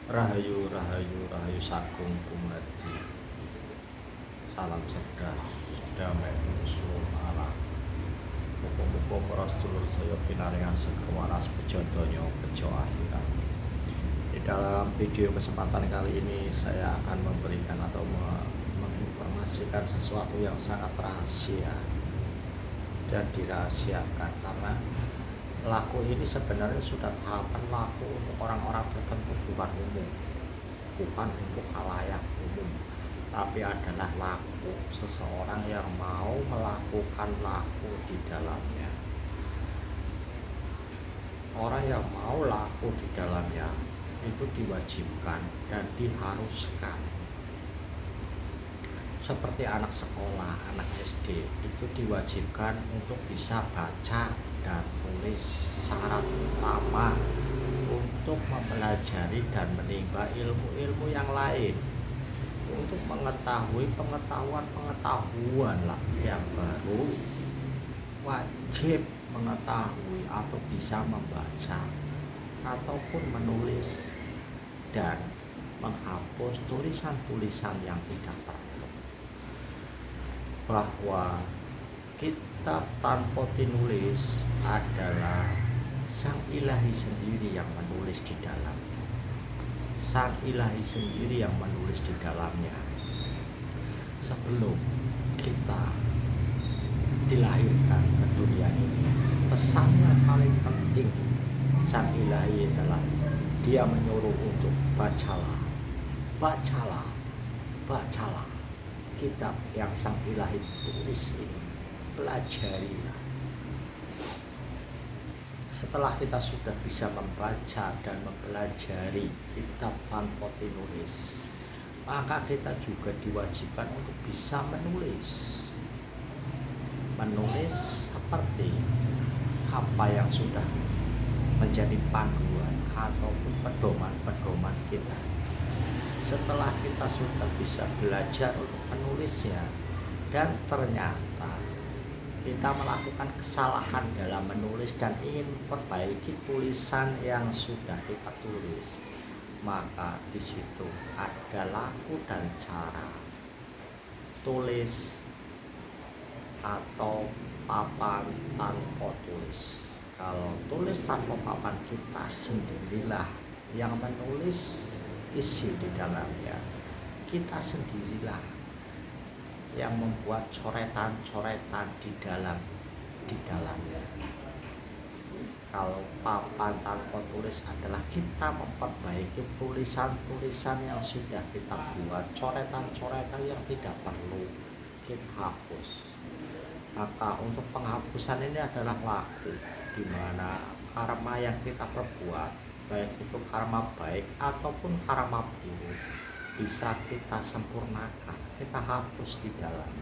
Rahayu, rahayu, rahayu sagung dumadi. Salam cerdas, damai untuk seluruh alam. Muga-muga para sedulur saya pinaringan seger waras bejo donya bejo akhirat. Di dalam video kesempatan kali ini saya akan memberikan atau menginformasikan sesuatu yang sangat rahasia dan dirahasiakan, karena laku ini sebenarnya sudah tahapan laku untuk orang-orang tertentu, bukan umum, bukan untuk khalayak umum, tapi adalah laku seseorang yang mau melakukan laku di dalamnya. Orang yang mau laku di dalamnya itu diwajibkan dan diharuskan. Seperti anak sekolah, anak SD itu diwajibkan untuk bisa baca dan tulis. Syarat utama untuk mempelajari dan menimba ilmu-ilmu yang lain, untuk mengetahui pengetahuan lah yang baru, wajib mengetahui atau bisa membaca ataupun menulis dan menghapus tulisan-tulisan yang tidak perlu. Bahwa kitab tanpa tinulis adalah Sang Ilahi sendiri yang menulis di dalamnya. Sang Ilahi sendiri yang menulis di dalamnya. Sebelum kita dilahirkan ke dunia ini, pesannya paling penting Sang Ilahi adalah Dia menyuruh untuk bacalah, bacalah, bacalah kitab yang Sang Ilahi tulis ini, pelajarilah. Setelah kita sudah bisa membaca dan mempelajari kitab tanpa tinulis, maka kita juga diwajibkan untuk bisa menulis. Menulis seperti apa yang sudah menjadi panduan ataupun pedoman-pedoman kita. Setelah kita sudah bisa belajar untuk menulisnya dan ternyata kita melakukan kesalahan dalam menulis dan ingin memperbaiki tulisan yang sudah kita tulis, maka di situ ada laku dan cara tulis atau papan tanpa tulis. Kalau tulis tanpa papan, kita sendirilah yang menulis isi di dalamnya, kita sendirilah yang membuat coretan-coretan di dalamnya. Kalau papan tanpa tulis adalah kita memperbaiki tulisan-tulisan yang sudah kita buat, coretan-coretan yang tidak perlu kita hapus. Maka untuk penghapusan ini adalah laku, di mana karma yang kita perbuat, baik itu karma baik ataupun karma buruk, bisa kita sempurnakan, kita hapus di dalam.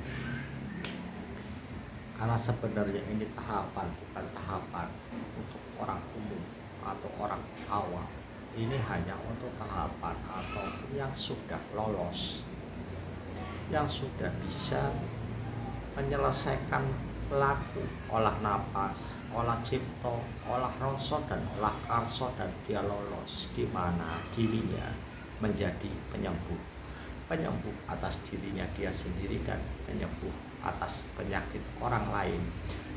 Karena sebenarnya ini tahapan, bukan tahapan untuk orang umum atau orang awam. Ini hanya untuk tahapan atau yang sudah lolos, yang sudah bisa menyelesaikan laku, olah napas, olah cipto, olah rasa dan olah karso, dan dia lolos, di mana dirinya menjadi penyembuh atas dirinya dia sendiri dan penyembuh atas penyakit orang lain,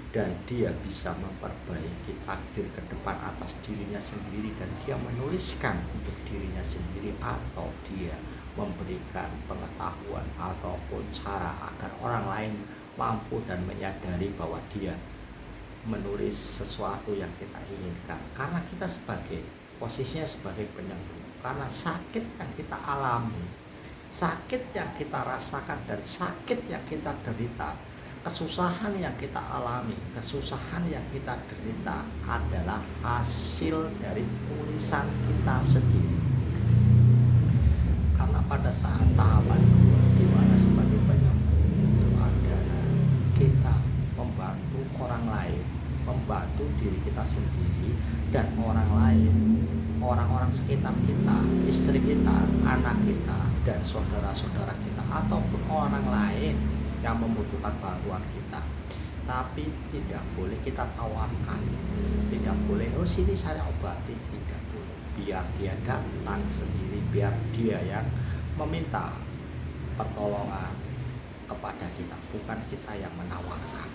dan dia bisa memperbaiki takdir ke depan atas dirinya sendiri, dan dia menuliskan untuk dirinya sendiri, atau dia memberikan pengetahuan ataupun cara agar orang lain mampu dan menyadari bahwa dia menulis sesuatu yang kita inginkan. Karena kita sebagai posisinya sebagai penyembuh, karena sakit yang kita alami, sakit yang kita rasakan, dan sakit yang kita derita, kesusahan yang kita alami, kesusahan yang kita derita adalah hasil dari tulisan kita sendiri. Karena pada saat tahapan kedua, di mana sebagai penyembuh itu adalah kita membantu orang lain, membantu diri kita sendiri dan orang lain, orang-orang sekitar kita, istri kita, anak kita, dan saudara-saudara kita, ataupun orang lain yang membutuhkan bantuan kita. Tapi tidak boleh kita tawarkan, tidak boleh, oh sini saya obati, tidak boleh. biar dia datang sendiri, biar dia yang meminta pertolongan kepada kita, bukan kita yang menawarkan.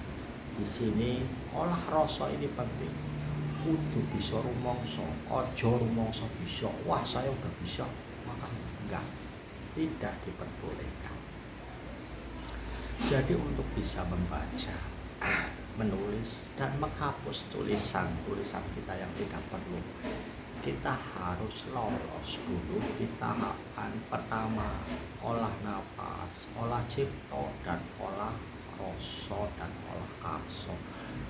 Di sini olah rasa ini penting. Kudu bisa rumangsa, aja rumangsa bisa. Wah, saya udah bisa, maka enggak, tidak diperbolehkan. Jadi untuk bisa membaca, menulis dan menghapus tulisan-tulisan kita yang tidak perlu, kita harus lolos dulu di tahapan pertama, olah napas, olah cipta, dan olah rasa dan olah karsa,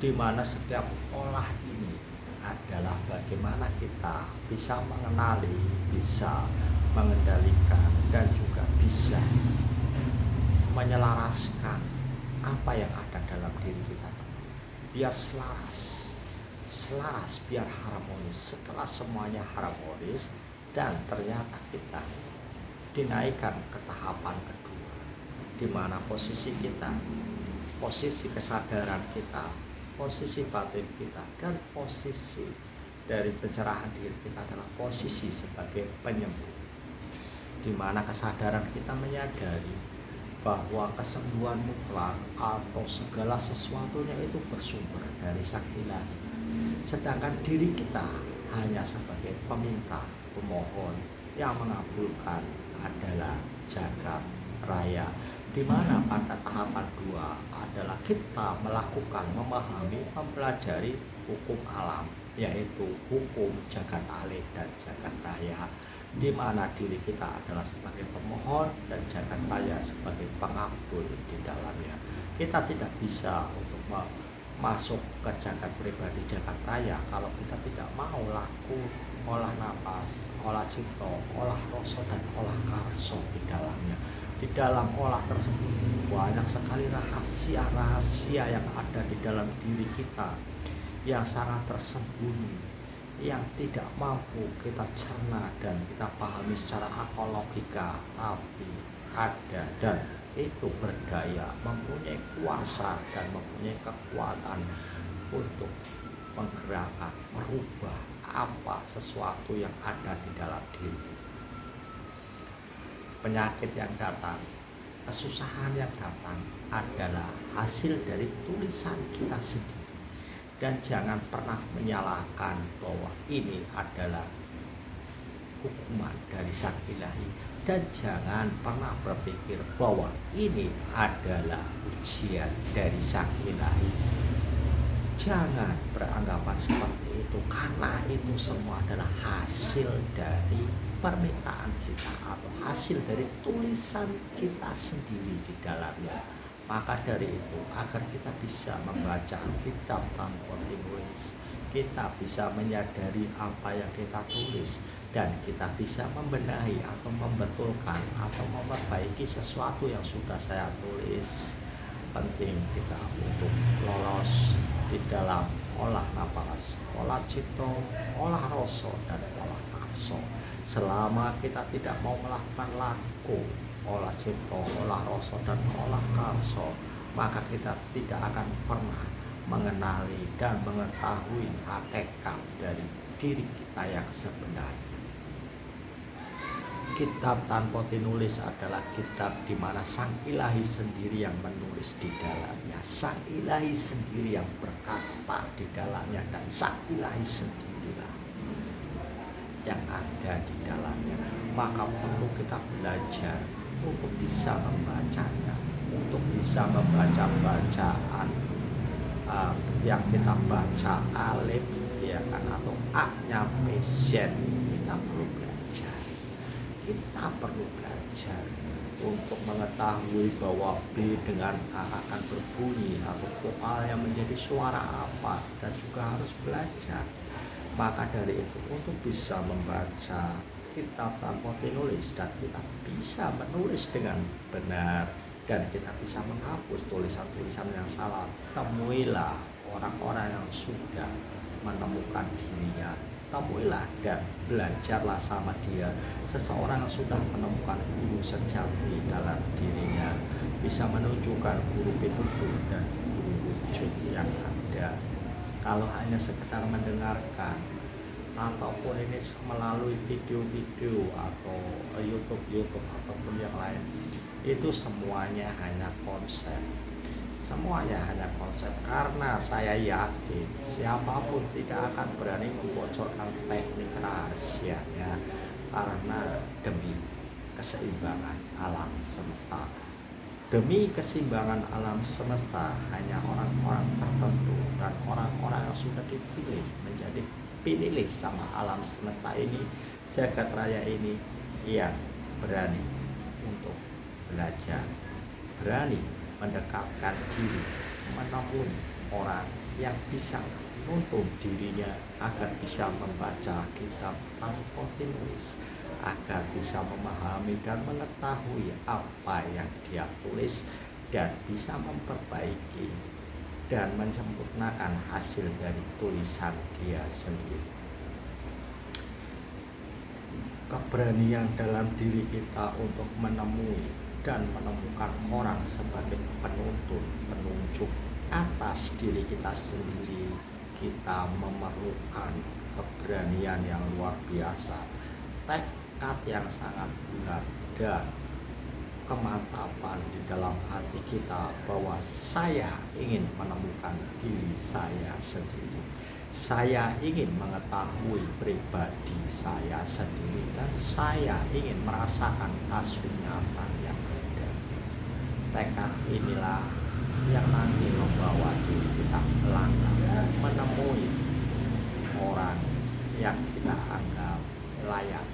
di mana setiap olah ini adalah bagaimana kita bisa mengenali, bisa mengendalikan, dan juga bisa menyelaraskan apa yang ada dalam diri kita biar selaras, biar harmonis. Setelah semuanya harmonis dan ternyata kita dinaikkan ke tahapan kedua, di mana posisi kita, posisi kesadaran kita, posisi batin kita, dan posisi dari pencerahan diri kita adalah posisi sebagai penyembuh, di mana kesadaran kita menyadari bahwa kesembuhan mutlak atau segala sesuatunya itu bersumber dari Sang Ilahi, sedangkan diri kita hanya sebagai peminta, pemohon. Yang mengabulkan adalah jagat raya, di mana pada tahapan 2 adalah kita melakukan, memahami, mempelajari hukum alam, yaitu hukum jagat alih dan jagat raya, di mana diri kita adalah sebagai pemohon dan jagat raya sebagai pengabul di dalamnya. Kita tidak bisa untuk masuk ke jagat pribadi, jagat raya, kalau kita tidak mau laku olah napas, olah cipta, olah rasa, dan olah karsa di dalamnya. Di dalam olah tersebut banyak sekali rahasia-rahasia yang ada di dalam diri kita yang sangat tersembunyi, yang tidak mampu kita cerna dan kita pahami secara akal logika, tapi ada dan itu berdaya, mempunyai kuasa dan mempunyai kekuatan untuk menggerakkan, merubah apa sesuatu yang ada di dalam diri. Penyakit yang datang, kesusahan yang datang adalah hasil dari tulisan kita sendiri. Dan jangan pernah menyalahkan bahwa ini adalah hukuman dari Sang Ilahi, dan jangan pernah berpikir bahwa ini adalah ujian dari Sang Ilahi. Jangan beranggapan seperti itu, karena itu semua adalah hasil dari permintaan kita atau hasil dari tulisan kita sendiri di dalamnya. Maka dari itu, agar kita bisa membaca kitab tanpa ditulis, kita bisa menyadari apa yang kita tulis, dan kita bisa membenahi atau membetulkan atau memperbaiki sesuatu yang sudah saya tulis. Penting kita untuk lolos di dalam olah napas, olah cipta, olah rasa, dan olah karsa. Selama kita tidak mau melakukan laku olah cipta, olah rasa, dan olah karsa, maka kita tidak akan pernah mengenali dan mengetahui hakikat dari diri kita yang sebenarnya. Kitab tanpa tinulis adalah kitab di mana Sang Ilahi sendiri yang menulis di dalamnya, Sang Ilahi sendiri yang berkata di dalamnya, dan Sang Ilahi sendirilah yang ada di dalamnya. Maka perlu kita belajar untuk bisa membacanya, untuk bisa membaca bacaan yang kita baca alif, ya kan, atau a-nya pesen. Kita perlu belajar untuk mengetahui bahwa B dengan A akan berbunyi atau vokal yang menjadi suara apa, dan juga harus belajar. Maka dari itu, untuk bisa membaca kitab tanpa tinulis dan kita bisa menulis dengan benar dan kita bisa menghapus tulisan-tulisan yang salah, temuilah orang-orang yang sudah menemukan dirinya, temuilah dan belajarlah sama dia. Seseorang yang sudah menemukan guru sejati dalam dirinya bisa menunjukkan guru petunjuk dan guru wujud yang ada. Kalau hanya sekedar mendengarkan, ataupun ini melalui video-video atau YouTube ataupun yang lain, itu semuanya hanya konsep. Semuanya hanya konsep, karena saya yakin siapapun tidak akan berani membocorkan teknik rahasianya, karena demi keseimbangan alam semesta. Demi keseimbangan alam semesta, hanya orang-orang tertentu dan orang-orang yang sudah dipilih menjadi pilih sama alam semesta ini, jagat raya ini, yang berani untuk belajar, berani mendekatkan diri, menemui orang yang bisa menuntun dirinya agar bisa membaca kitab tanpa tinulis, agar bisa memahami dan mengetahui apa yang dia tulis dan bisa memperbaiki dan menyempurnakan hasil dari tulisan dia sendiri. Keberanian dalam diri kita untuk menemui dan menemukan orang sebagai penuntun, penunjuk atas diri kita sendiri, kita memerlukan keberanian yang luar biasa, tekad yang sangat bulat, dan kemantapan di dalam hati kita bahwa saya ingin menemukan diri saya sendiri. Saya ingin mengetahui pribadi saya sendiri, dan saya ingin merasakan kasunyatan yang ada. Tekad inilah yang nanti membawa diri kita melangkah menemui orang yang kita anggap layak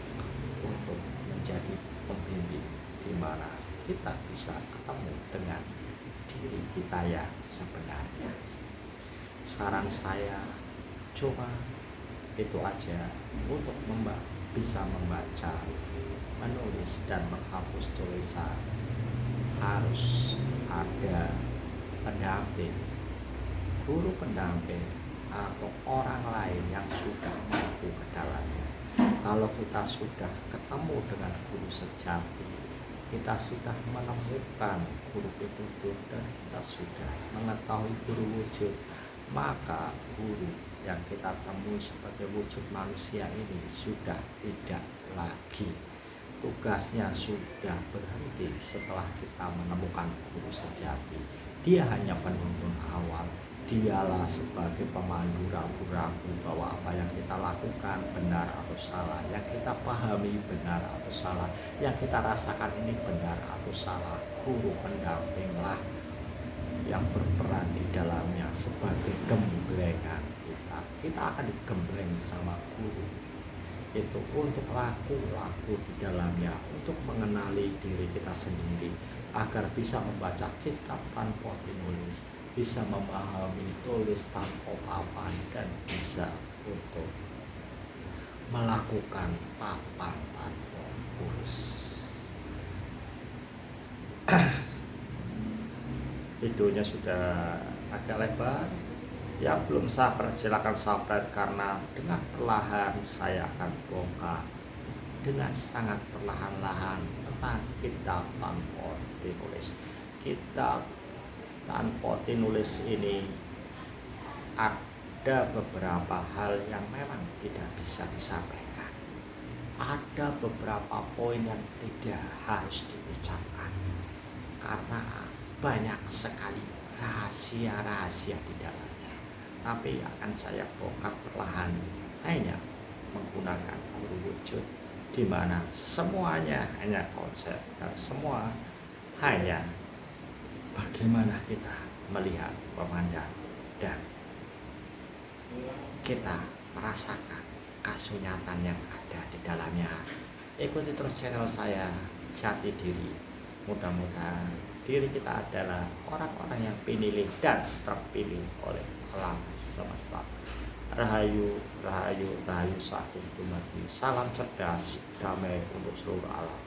untuk menjadi pembimbing, di mana kita bisa ketemu dengan diri kita yang sebenarnya. Saran saya cuma itu aja, untuk bisa membaca, menulis, dan menghapus tulisan harus ada pendamping, guru pendamping, atau orang lain yang sudah mampu ke dalamnya. Kalau kita sudah ketemu dengan guru sejati, kita sudah menemukan guru pitutur, dan kita sudah mengetahui guru wujud, maka guru yang kita temui sebagai wujud manusia ini sudah tidak lagi, tugasnya sudah berhenti setelah kita menemukan guru sejati. Dia hanya penuntun awal, dialah sebagai pemandu ragu-ragu bahwa apa yang kita lakukan benar atau salah, yang kita pahami benar atau salah, yang kita rasakan ini benar atau salah. Guru pendampinglah yang berperan di dalamnya sebagai gemblengan kita. Kita akan digembleng sama guru itu untuk laku-laku di dalamnya, untuk mengenali diri kita sendiri, agar bisa membaca kitab tanpa dinulis, bisa memahami tulis tanpa papan, dan bisa untuk melakukan papan tanpa tulis. Videonya sudah agak lebar. Yang belum subscribe silakan subscribe, karena dengan perlahan saya akan bongkar dengan sangat perlahan-lahan tentang kitab tanpa tinulis. Kitab tanpa tinulis ini ada beberapa hal yang memang tidak bisa disampaikan, ada beberapa poin yang tidak harus diucapkan, karena banyak sekali rahasia-rahasia di dalamnya. Tapi akan saya bongkar perlahan, hanya menggunakan guru wujud, di mana semuanya hanya konsep, dan semua hanya bagaimana kita melihat, memandang, dan kita merasakan kasunyatan yang ada di dalamnya. Ikuti terus channel saya, Jati Diri. Mudah-mudahan diri kita adalah orang-orang yang pinilih dan terpilih oleh alam semesta. Rahayu, rahayu, rahayu saking dumadi. Salam cerdas, damai untuk seluruh alam.